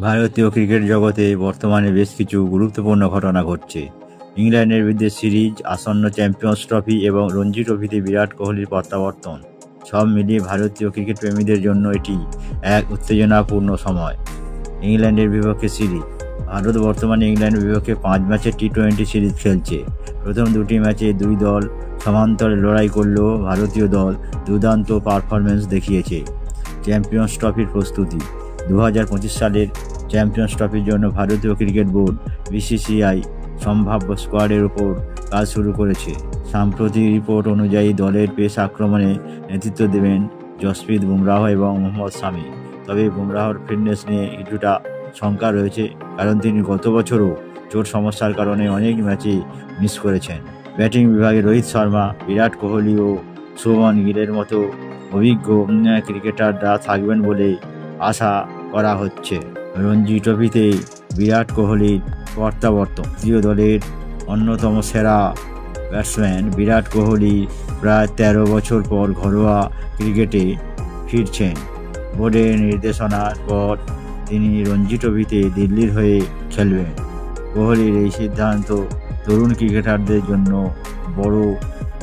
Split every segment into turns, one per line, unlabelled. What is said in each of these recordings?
ভারতীয় ক্রিকেট জগতে বর্তমানে বেশ কিছু গুরুত্বপূর্ণ ঘটনা ঘটছে। ইংল্যান্ডের বিরুদ্ধে সিরিজ, আসন্ন চ্যাম্পিয়ন্স ট্রফি এবং রঞ্জি ট্রফিতে বিরাট কোহলির প্রত্যাবর্তন, সব মিলিয়ে ভারতীয় ক্রিকেট প্রেমীদের জন্য এটি এক উত্তেজনাপূর্ণ সময়। ইংল্যান্ডের বিপক্ষে সিরিজ। ভারত বর্তমানে ইংল্যান্ডের বিপক্ষে 5 ম্যাচের টি-20 সিরিজ খেলছে। প্রথম দুটি ম্যাচে দুই দল সমান্তরে লড়াই করলেও ভারতীয় দল দুর্দান্ত পারফরম্যান্স দেখিয়েছে। চ্যাম্পিয়ন্স ট্রফির প্রস্তুতি। 2025 সালের চ্যাম্পিয়ন্স ট্রফির জন্য ভারতীয় ক্রিকেট বোর্ড বিসিসিআই সম্ভাব্য স্কোয়াডের উপর কাজ শুরু করেছে। সাম্প্রতিক রিপোর্ট অনুযায়ী দলের পেস আক্রমণে নেতৃত্ব দেবেন জসপ্রীত বুমরাহ এবং মোহাম্মদ শামি। তবে বুমরাহর ফিটনেস নিয়ে কিছুটা শঙ্কা রয়েছে, কারণ তিনি গত বছরও চোট সমস্যার কারণে অনেক ম্যাচে মিস করেছেন। ব্যাটিং বিভাগে রোহিত শর্মা, বিরাট কোহলি ও শুভমান গিলের মতো অভিজ্ঞ ক্রিকেটাররা থাকবেন বলে আশা করা হচ্ছে। রঞ্জি ট্রফিতে বিরাট কোহলির প্রত্যাবর্তন। তৃতীয় দলের অন্যতম সেরা ব্যাটসম্যান বিরাট কোহলি প্রায় 13 বছর পর ঘরোয়া ক্রিকেটে ফিরছেন। বোর্ডের নির্দেশনার পর তিনি রঞ্জি ট্রফিতে দিল্লির হয়ে খেলবেন। কোহলির এই সিদ্ধান্ত তরুণ ক্রিকেটারদের জন্য বড়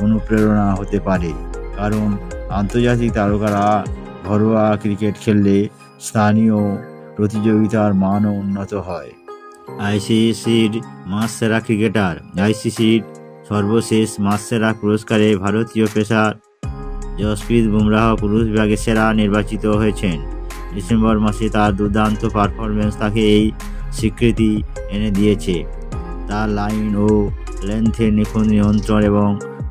অনুপ্রেরণা হতে পারে, কারণ আন্তর্জাতিক তারকারা ঘরোয়া ক্রিকেট খেললে স্থানীয় প্রতিযোগিতার মানও উন্নত হয়। আইসিসির মাস সেরা ক্রিকেটার। আইসিসির সর্বশেষ মাস সেরা পুরস্কারে ভারতীয় পেসার জসপ্রীত বুমরাহ পুরুষ বিভাগে সেরা নির্বাচিত হয়েছেন। ডিসেম্বর মাসে তার দুর্দান্ত পারফরম্যান্স তাকে এই স্বীকৃতি এনে দিয়েছে। তার লাইন ও লেন্থের নিখুঁত নিয়ন্ত্রণ এবং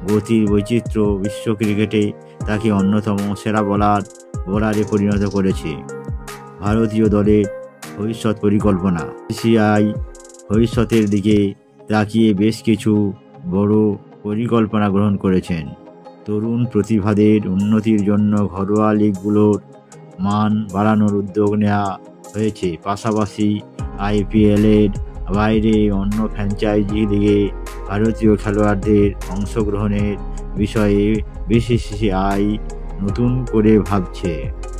গতির বৈচিত্র্য বিশ্ব ক্রিকেটে তাকে অন্যতম সেরা বোলারে পরিণত করেছে। ভারতীয় দলের ভবিষ্যৎ পরিকল্পনা। বিসিসিআই ভবিষ্যতের দিকে তাকিয়ে বেশ কিছু বড় পরিকল্পনা গ্রহণ করেছেন। তরুণ প্রতিভাদের উন্নতির জন্য ঘরোয়া লিগগুলোর মান বাড়ানোর উদ্যোগ নেওয়া হয়েছে। পাশাপাশি আইপিএলের বাইরে অন্য ফ্র্যাঞ্চাইজি লিগে ভারতীয় খেলোয়াড়দের অংশগ্রহণের বিষয়ে বিসিসিআই নতুন করে ভাবছে।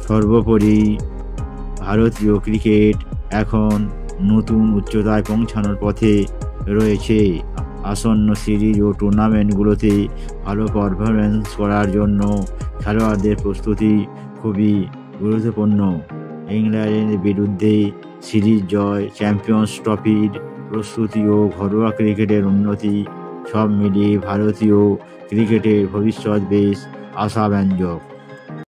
সর্বোপরি ভারতীয় ক্রিকেট এখন নতুন উচ্চতায় পৌঁছানোর পথে রয়েছে। আসন্ন সিরিজ ও টুর্নামেন্টগুলোতে ভালো পারফরম্যান্স করার জন্য খেলোয়াড়দের প্রস্তুতি খুবই গুরুত্বপূর্ণ। ইংল্যান্ডের বিরুদ্ধে সিরিজ জয়, চ্যাম্পিয়ন্স ট্রফির প্রস্তুতি ও ঘরোয়া ক্রিকেটের উন্নতি, সব মিলিয়ে ভারতীয় ক্রিকেটের ভবিষ্যৎ বেশ আশাব্যঞ্জক।